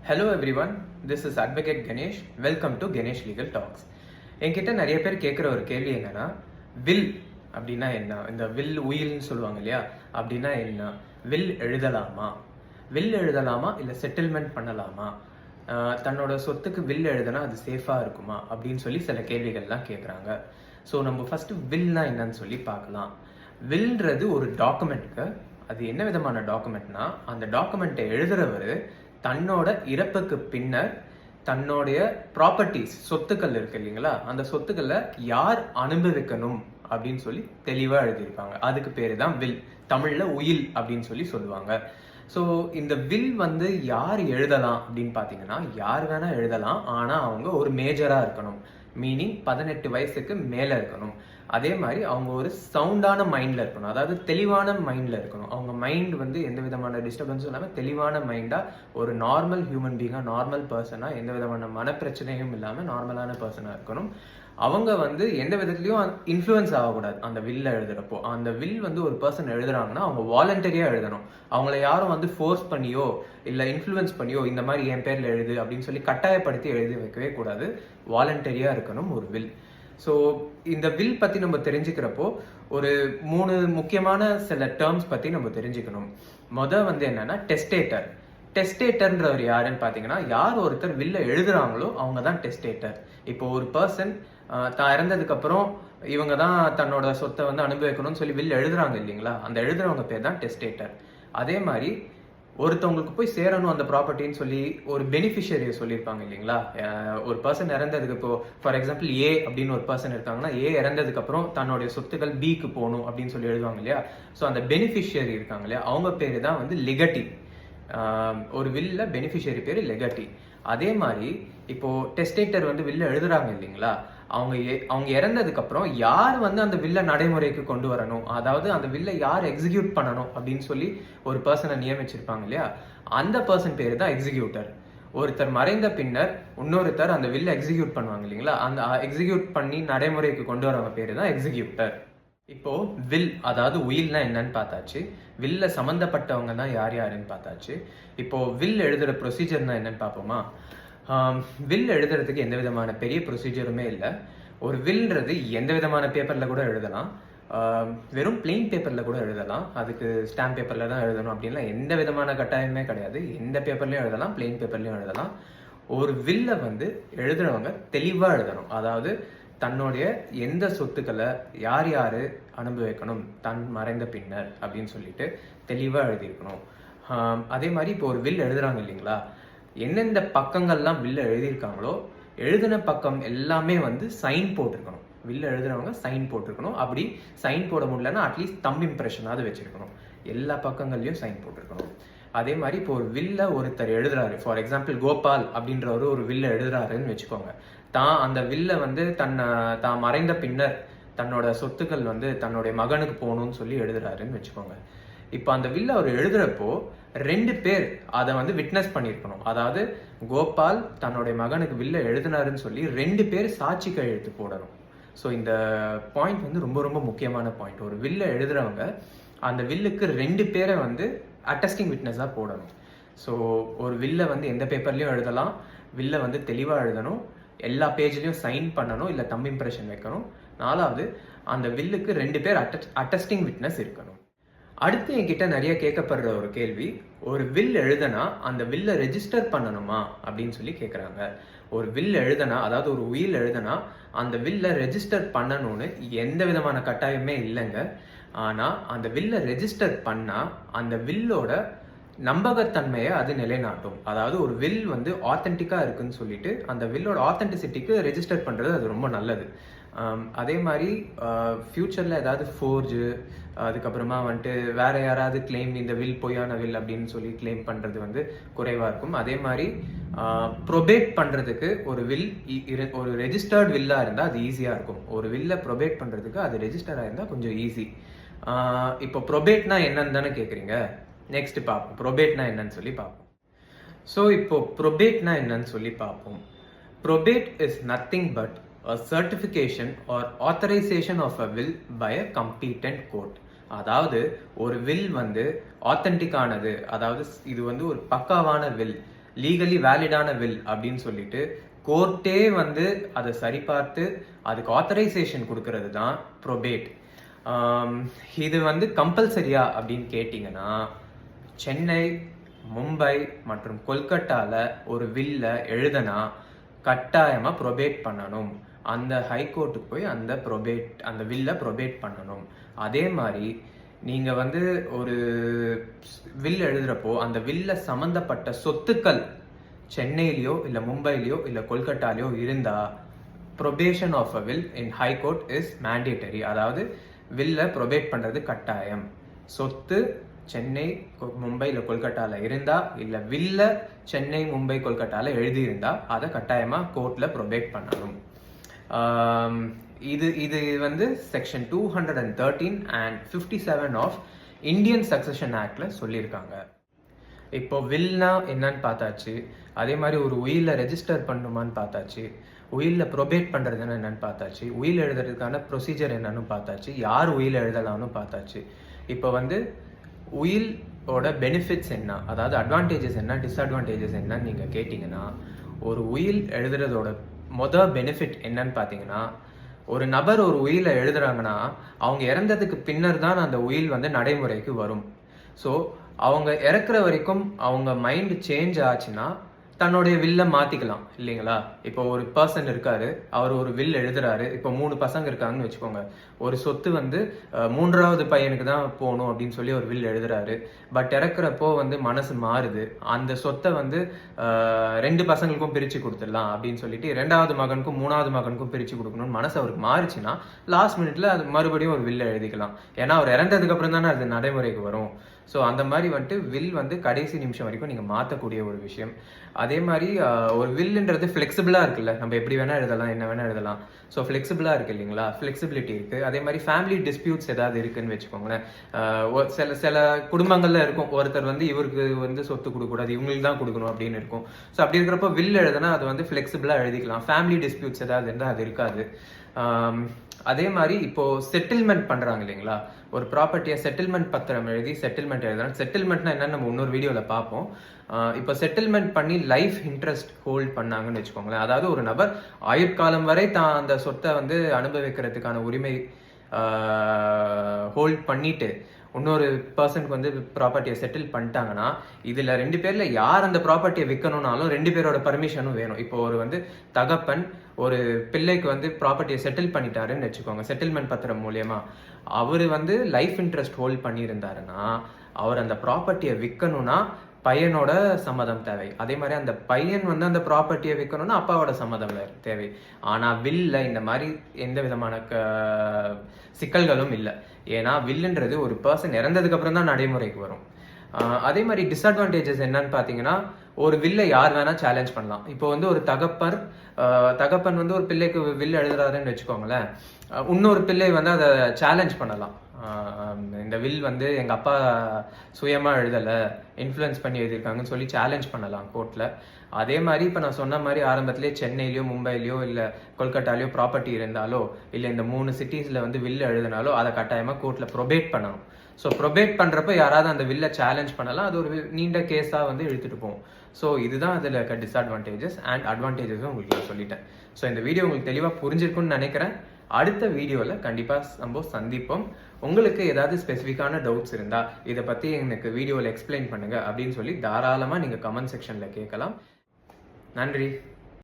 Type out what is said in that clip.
Hello everyone, this is advocate Ganesh. Welcome to Ganesh legal talks. என்கிட்ட நிறைய பேர் கேட்குற ஒரு கேள்வி என்னன்னா, வில் அப்படின்னா என்ன? இந்த வில் உயில்னு சொல்லுவாங்க இல்லையா, அப்படின்னா என்ன? வில் எழுதலாமா? வில் எழுதலாமா இல்லை செட்டில்மெண்ட் பண்ணலாமா? தன்னோட சொத்துக்கு வில் எழுதுனா அது சேஃபாக இருக்குமா அப்படின்னு சொல்லி சில கேள்விகள்லாம் கேட்குறாங்க. ஸோ நம்ம ஃபர்ஸ்ட் வில்னா என்னன்னு சொல்லி பார்க்கலாம். வில்ன்றது ஒரு டாக்குமெண்ட்க்கு. அது என்ன விதமான டாக்குமெண்ட்னா, அந்த டாக்குமெண்ட்டை எழுதுறவர் தன்னோட இறப்புக்கு பின்னர் தன்னுடைய ப்ராப்பர்ட்டிஸ், சொத்துக்கள் இருக்கு இல்லைங்களா, அந்த சொத்துக்களை யார் அனுபவிக்கணும் அப்படின்னு சொல்லி தெளிவாக எழுதியிருப்பாங்க. அதுக்கு பேரு தான் வில். தமிழ்ல உயில் அப்படின்னு சொல்லி சொல்லுவாங்க. ஸோ இந்த வில் வந்து யார் எழுதலாம் அப்படின்னு பார்த்தீங்கன்னா, யார் வேணா எழுதலாம். ஆனால் அவங்க ஒரு மேஜரா இருக்கணும். மீனிங் 18 வயசுக்கு மேலே இருக்கணும். அதே மாதிரி அவங்க ஒரு சவுண்டான மைண்டில் இருக்கணும். அதாவது தெளிவான மைண்டில் இருக்கணும். அவங்க மைண்ட் வந்து எந்த விதமான டிஸ்டர்பன்ஸும் இல்லாமல் தெளிவான மைண்டாக, ஒரு நார்மல் ஹியூமன் பீங்காக, நார்மல் பர்சனாக, எந்த விதமான மனப்பிரச்சனையும் இல்லாமல் நார்மலான பர்சனாக இருக்கணும். அவங்க வந்து எந்த விதத்துலையும் இன்ஃப்ளூயன்ஸ் ஆகக்கூடாது. அந்த வில்ல எழுதுறப்போ, அந்த வில் வந்து ஒரு பர்சன் எழுதுறாங்கன்னா அவங்க வாலண்டரியாக எழுதணும். அவங்கள யாரும் வந்து ஃபோர்ஸ் பண்ணியோ இல்லை இன்ஃப்ளூயன்ஸ் பண்ணியோ இந்த மாதிரி என் பேரில் எழுது அப்படின்னு சொல்லி கட்டாயப்படுத்தி எழுதி வைக்கவே கூடாது. வாலண்டரியாக இருக்கணும் ஒரு வில். ஸோ இந்த வில் பற்றி நம்ம தெரிஞ்சுக்கிறப்போ ஒரு 3 முக்கியமான சில டேர்ம்ஸ் பற்றி நம்ம தெரிஞ்சுக்கணும். வந்து என்னன்னா, டெஸ்டேட்டர். டெஸ்டேட்டர்ன்றவர் யாருன்னு பார்த்தீங்கன்னா, யார் ஒருத்தர் வில்ல எழுதுறாங்களோ அவங்க தான் டெஸ்டேட்டர். இப்போ ஒரு பர்சன் தான் இறந்ததுக்கு அப்புறம் இவங்க தான் தன்னோட சொத்தை வந்து அனுபவிக்கணும்னு சொல்லி வில்ல எழுதுறாங்க இல்லைங்களா, அந்த எழுதுறவங்க பேர் தான் டெஸ்டேட்டர். அதே மாதிரி ஒருத்தவங்களுக்கு போய் சேரணும் அந்த ப்ராப்பர்ட்டின்னு சொல்லி ஒரு பெனிஃபிஷியரியை சொல்லியிருப்பாங்க இல்லைங்களா. ஒரு பர்சன் இறந்ததுக்கு, இப்போ ஃபார் எக்ஸாம்பிள் ஏ அப்படின்னு ஒரு பர்சன் இருக்காங்கன்னா, ஏ இறந்ததுக்கு அப்புறம் தன்னுடைய சொத்துக்கள் பிக்கு போகணும் அப்படின்னு சொல்லி எழுதுவாங்க இல்லையா. ஸோ அந்த பெனிஃபிஷியரி இருக்காங்க இல்லையா, அவங்க பேரு தான் வந்து லெகட்டி. ஒரு வில்ல பெனிஃபிஷியரி பேரு லெகட்டி. அதே மாதிரி இப்போ டெஸ்டேட்டர் வந்து வில்ல எழுதுறாங்க இல்லைங்களா, அவங்க இறந்ததுக்கு அப்புறம் யார் வந்து அந்த வில்ல நடைமுறைக்கு கொண்டு வரணும், அதாவது அந்த வில்ல யார் எக்ஸிக்யூட் பண்ணணும் அப்படின்னு சொல்லி ஒரு பர்சனை நியமிச்சிருப்பாங்க இல்லையா, அந்த பர்சன் பேரு தான் எக்ஸிக்யூட்டர். ஒருத்தர் மறைந்த பின்னர் இன்னொருத்தர் அந்த வில்ல எக்ஸிக்யூட் பண்ணுவாங்க இல்லைங்களா, அந்த எக்ஸிக்யூட் பண்ணி நடைமுறைக்கு கொண்டு வரவங்க பேரு தான் எக்ஸிக்யூட்டர். இப்போ வில், அதாவது உயில்னா என்னன்னு பார்த்தாச்சு. வில்ல சம்மந்தப்பட்டவங்க தான் யார் யாருன்னு பார்த்தாச்சு. இப்போ வில் எழுதுற ப்ரொசீஜர்னா என்னன்னு பார்ப்போமா. வில் எழுதுறதுக்கு எந்த விதமான பெரிய ப்ரொசீஜருமே இல்லை. ஒரு வில்ன்றது எந்த விதமான பேப்பரில் கூட எழுதலாம். வெறும் பிளெயின் பேப்பரில் கூட எழுதலாம். அதுக்கு ஸ்டாம்ப் பேப்பரில் தான் எழுதணும் அப்படின்லாம் எந்த விதமான கட்டாயமே கிடையாது. எந்த பேப்பர்லையும் எழுதலாம், பிளெயின் பேப்பர்லையும் எழுதலாம். ஒரு வில்ல வந்து எழுதுறவங்க தெளிவாக எழுதணும். அதாவது தன்னுடைய எந்த சொத்துக்களை யார் யார் அனுபவிக்கணும் தன் மறைந்த பின்னர் அப்படின்னு சொல்லிட்டு தெளிவாக எழுதியிருக்கணும். அதே மாதிரி இப்போ ஒரு வில் எழுதுறாங்க இல்லைங்களா, எந்தெந்த பக்கங்கள்லாம் வில்ல எழுதியிருக்காங்களோ எழுதின பக்கம் எல்லாமே வந்து சைன் போட்டிருக்கணும். வில்ல எழுதுறவங்க சைன் போட்டிருக்கணும். அப்படி சைன் போட முடியலன்னா அட்லீஸ்ட் தம் இம்ப்ரெஷனாவது வச்சிருக்கணும். எல்லா பக்கங்கள்லையும் சைன் போட்டிருக்கணும். அதே மாதிரி இப்போ ஒரு வில்ல ஒருத்தர் எழுதுறாரு, ஃபார் எக்ஸாம்பிள் கோபால் அப்படின்றவர் ஒரு வில்ல எழுதுறாருன்னு வச்சுக்கோங்க. அந்த வில்ல வந்து தான் மறைந்த பின்னர் தன்னோட சொத்துக்கள் வந்து தன்னுடைய மகனுக்கு போகணும்னு சொல்லி எழுதுறாருன்னு வச்சுக்கோங்க. இப்போ அந்த வில்ல அவர் எழுதுறப்போ 2 பேர் அதை வந்து விட்னஸ் பண்ணியிருக்கணும். அதாவது கோபால் தன்னுடைய மகனுக்கு வில்ல எழுதினாருன்னு சொல்லி 2 பேர் சாட்சி கையெழுத்து போடணும். ஸோ இந்த பாயிண்ட் வந்து ரொம்ப ரொம்ப முக்கியமான பாயிண்ட். ஒரு வில்ல எழுதுறவங்க அந்த வில்லுக்கு 2 பேரை வந்து அட்டஸ்டிங் விட்னஸாக போடணும். ஸோ ஒரு வில்ல வந்து எந்த பேப்பர்லையும் எழுதலாம். வில்ல வந்து தெளிவாக எழுதணும். எல்லா பேஜ்லையும் சைன் பண்ணணும், இல்லை தம் இம்ப்ரெஷன் வைக்கணும். 4வது, அந்த வில்லுக்கு 2 பேர் அட்டஸ்டிங் விட்னஸ் இருக்கணும். அடுத்து என்கிட்ட நிறைய கேட்கப்படுற ஒரு கேள்வி, ஒரு வில் எழுதனா அந்த வில்ல ரெஜிஸ்டர் பண்ணணுமா அப்படின்னு சொல்லி கேட்குறாங்க. ஒரு வில் எழுதனா, அதாவது ஒரு உயில் எழுதனா அந்த வில்ல ரெஜிஸ்டர் பண்ணணும்னு எந்த விதமான கட்டாயமே இல்லைங்க. ஆனால் அந்த வில்ல ரெஜிஸ்டர் பண்ணால் அந்த வில்லோட நம்பகத்தன்மையை அது நிலைநாட்டும். அதாவது ஒரு வில் வந்து ஆத்தென்டிக்காக இருக்குன்னு சொல்லிட்டு அந்த வில்லோட ஆத்தென்டிசிட்டிக்கு ரெஜிஸ்டர் பண்ணுறது அது ரொம்ப நல்லது. அதே மாதிரி ஃப்யூச்சரில் ஏதாவது ஃபோர்ஜு, அதுக்கப்புறமா வந்துட்டு வேற யாராவது கிளைம் இந்த வில் பொய்யான வில் அப்படின்னு சொல்லி கிளைம் பண்ணுறது வந்து குறைவாக இருக்கும். அதே மாதிரி ப்ரொபேட் பண்ணுறதுக்கு ஒரு வில், ஒரு ரெஜிஸ்டர்ட் வில்லாக இருந்தால் அது ஈஸியாக இருக்கும். ஒரு வில்ல ப்ரொபேட் பண்ணுறதுக்கு அது ரெஜிஸ்டராக இருந்தால் கொஞ்சம் ஈஸி. இப்போ ப்ரொபேட்னா என்னன்னு தானே கேட்குறீங்க. நெக்ஸ்ட் பார்ப்போம், ப்ரொபேட்னா என்னன்னு சொல்லி பார்ப்போம். ஸோ இப்போ ப்ரொபேட்னா என்னன்னு சொல்லி பார்ப்போம். Probate is nothing but a certification or authorization of a will by a competent court. அதாவது ஒரு வில் வந்து ஆத்தென்டிக் ஆனது, அதாவது இது வந்து ஒரு பக்காவான வில், லீகலி வேலிடான வில் அப்படின்னு சொல்லிட்டு கோர்ட்டே வந்து அதை சரிபார்த்து அதுக்கு ஆத்தரைசேஷன் கொடுக்கறது தான் ப்ரொபேட். இது வந்து கம்பல்சரியா அப்படின்னு கேட்டிங்கன்னா, சென்னை, மும்பை மற்றும் கொல்கட்டால ஒரு வில்ல எழுதனா கட்டாயமா ப்ரொபேட் பண்ணணும். அந்த ஹைகோர்ட்டுக்கு போய் அந்த வில்ல ப்ரொபேட் பண்ணணும். அதே மாதிரி நீங்க வந்து ஒரு வில் எழுதுறப்போ அந்த வில்ல சம்பந்தப்பட்ட சொத்துக்கள் சென்னையிலயோ இல்ல மும்பையிலயோ இல்ல கொல்கட்டாலயோ இருந்தா probation of a will in high court is mandatory. அதாவது வில்ல ப்ரொபேட் பண்றது கட்டாயம். சொத்து சென்னை, மும்பை இல்ல கொல்கட்டால இருந்தா, இல்ல வில்ல சென்னை, மும்பை, கொல்கட்டால எழுதி இருந்தா அதை கட்டாயமா கோர்ட்ல ப்ரொபேட் பண்ணணும். இது வந்து section 213 and 57 of Indian succession ஆக்ட்ல சொல்லியிருக்காங்க. இப்போ வில்னா என்னன்னு பார்த்தாச்சு, அதே மாதிரி ஒரு உயில ரெஜிஸ்டர் பண்ணுமான்னு பார்த்தாச்சு, உயில ப்ரொபேட் பண்றதுன்னு என்னன்னு பார்த்தாச்சு, உயில் எழுதுறதுக்கான ப்ரொசீஜர் என்னன்னு பார்த்தாச்சு, யார் உயில் எழுதலாம்னு பார்த்தாச்சு. இப்போ வந்து உயிலோட பெனிஃபிட்ஸ் என்ன, அதாவது அட்வான்டேஜஸ் என்ன, டிஸ்அட்வான்டேஜஸ் என்னன்னு நீங்க கேட்டீங்கன்னா, ஒரு உயில் எழுதுறதோட பெனிஃபிட் என்னன்னு பார்த்தீங்கன்னா, ஒரு நபர் ஒரு உயிலை எழுதுறாங்கன்னா அவங்க இறந்ததுக்கு பின்னர் தான் அந்த உயில் வந்து நடைமுறைக்கு வரும். ஸோ அவங்க இறக்குற வரைக்கும் அவங்க மைண்ட் சேஞ்ச் ஆச்சுன்னா தன்னுடைய வில்ல மாத்திக்கலாம் இல்லைங்களா? இப்போ ஒரு பர்சன் இருக்காரு, அவர் ஒரு வில் எழுதுறாரு. இப்போ 3 பசங்க இருக்காங்கன்னு வச்சுக்கோங்க. ஒரு சொத்து வந்து 3வது பையனுக்கு தான் போகணும் அப்படின்னு சொல்லி ஒரு வில் எழுதுறாரு. பட் இறக்குறப்போ வந்து மனசு மாறுது. அந்த சொத்தை வந்து 2 பசங்களுக்கும் பிரிச்சு கொடுத்துடலாம் அப்படின்னு சொல்லிட்டு 2வது மகனுக்கும் 3வது மகனுக்கும் பிரிச்சு கொடுக்கணும்னு மனசு அவருக்கு மாறுச்சுன்னா லாஸ்ட் மினிட்ல அது மறுபடியும் ஒரு வில் எழுதிக்கலாம். ஏன்னா அவர் இறந்ததுக்கு அப்புறம் தானே அது நடைமுறைக்கு வரும். ஸோ அந்த மாதிரி வந்துட்டு வில் வந்து கடைசி நிமிஷம் வரைக்கும் நீங்கள் மாற்றக்கூடிய ஒரு விஷயம். அதே மாதிரி ஒரு வில்லுன்றது ஃப்ளெக்சிபிளாக இருக்குல்ல, நம்ம எப்படி வேணால் எழுதலாம், என்ன வேணால் எழுதலாம். ஸோ ஃப்ளெக்சிபிளாக இருக்குது இல்லைங்களா, ஃப்ளெக்சிபிலிட்டி இருக்குது. அதே மாதிரி ஃபேமிலி டிஸ்பியூட்ஸ் ஏதாவது இருக்குன்னு வச்சுக்கோங்களேன். சில குடும்பங்களில் இருக்கும், ஒருத்தர் வந்து இவருக்கு வந்து சொத்து கொடுக்கக்கூடாது, இவங்களுக்கு தான் கொடுக்கணும் அப்படின்னு இருக்கும். ஸோ அப்படி இருக்கிறப்ப வில் எழுதுனா அது வந்து ஃப்ளெக்சிபிளாக எழுதிக்கலாம். ஃபேமிலி டிஸ்பியூட்ஸ் ஏதாவது இருந்தால் அது இருக்காது. அதே மாதிரி இப்போ செட்டில்மெண்ட் பண்றாங்க இல்லைங்களா, ஒரு ப்ராப்பர்ட்டியை செட்டில்மெண்ட் பத்திரம் எழுதி செட்டில்மெண்ட் எழுதுறாங்க. செட்டில்மெண்ட்னா என்னன்னு நம்ம இன்னொரு வீடியோல பார்ப்போம். இப்போ செட்டில்மெண்ட் பண்ணி லைஃப் இன்ட்ரெஸ்ட் ஹோல்ட் பண்ணாங்கன்னு வச்சுக்கோங்களேன். அதாவது ஒரு நபர் ஆயுட்காலம் வரை தான் அந்த சொத்தை வந்து அனுபவிக்கிறதுக்கான உரிமை ஹோல்ட் பண்ணிட்டு இன்னொரு பர்சனுக்கு வந்து ப்ராப்பர்ட்டியை செட்டில் பண்ணிட்டாங்கன்னா, இதுல 2 பேர்ல யார் அந்த ப்ராப்பர்ட்டியை விற்கணும்னாலும் 2 பேரோட பர்மிஷனும் வேணும். இப்போ ஒரு வந்து தகப்பன் ஒரு பிள்ளைக்கு வந்து ப்ராப்பர்ட்டியை செட்டில் பண்ணிட்டாருன்னு வச்சுக்கோங்க, செட்டில்மெண்ட் பத்திரம் மூலியமா. அவரு வந்து லைஃப் இன்ட்ரெஸ்ட் ஹோல்ட் பண்ணியிருந்தாருன்னா அவர் அந்த ப்ராப்பர்ட்டியை விற்கணும்னா பையனோட சம்மதம் தேவை. அதே மாதிரி அந்த பையன் வந்து அந்த ப்ராப்பர்ட்டியை விற்கணும்னா அப்பாவோட சம்மதம் தேவை. ஆனா வில்ல இந்த மாதிரி எந்த விதமான சிக்கல்களும் இல்லை. ஏன்னா வில்லுன்றது ஒரு பர்சன் இறந்ததுக்கு அப்புறம் தான் நடைமுறைக்கு வரும். அதே மாதிரி டிஸ்அட்வான்டேஜஸ் என்னன்னு பாத்தீங்கன்னா, ஒரு வில்லை யார் வேணா சேலஞ்ச் பண்ணலாம். இப்போ வந்து ஒரு தகப்பன் வந்து ஒரு பிள்ளைக்கு வில் எழுதுறாருன்னு வச்சுக்கோங்களேன், இன்னொரு பிள்ளை வந்து அதை சேலஞ்ச் பண்ணலாம். இந்த வில் வந்து எங்க அப்பா சுயமா எழுதல, இன்ஃப்ளூயன்ஸ் பண்ணி எழுதியிருக்காங்கன்னு சொல்லி சேலஞ்ச் பண்ணலாம் கோர்ட்ல. அதே மாதிரி இப்ப நான் சொன்ன மாதிரி ஆரம்பத்திலேயே சென்னையிலயோ மும்பையிலயோ இல்ல கொல்கட்டாலயோ ப்ராப்பர்ட்டி இருந்தாலோ இல்ல இந்த 3 சிட்டிஸ்ல வந்து வில் எழுதினாலோ அதை கட்டாயமா கோர்ட்ல ப்ரொபேட் பண்ணணும். ஸோ ப்ரொபேட் பண்றப்ப யாராவது அந்த வில்ல சேலஞ்ச் பண்ணலாம், அது ஒரு நீண்ட கேஸா வந்து இழுத்துட்டு போகும். ஸோ இதுதான் அதுல இருக்க டிஸ்அட்வான்டேஜஸ் அண்ட் அட்வான்டேஜஸும் உங்களுக்கு நான் சொல்லிட்டேன். ஸோ இந்த வீடியோ உங்களுக்கு தெளிவா புரிஞ்சிருக்கும்னு நினைக்கிறேன். அடுத்த வீடியோல கண்டிப்பா நம்ம சந்திப்போம். உங்களுக்கு ஏதாவது ஸ்பெசிஃபிக்கான டவுட்ஸ் இருந்தா இதை பத்தி எனக்கு வீடியோல எக்ஸ்பிளைன் பண்ணுங்க அப்படின்னு சொல்லி தாராளமா நீங்க கமெண்ட் செக்ஷன்ல கேட்கலாம். நன்றி.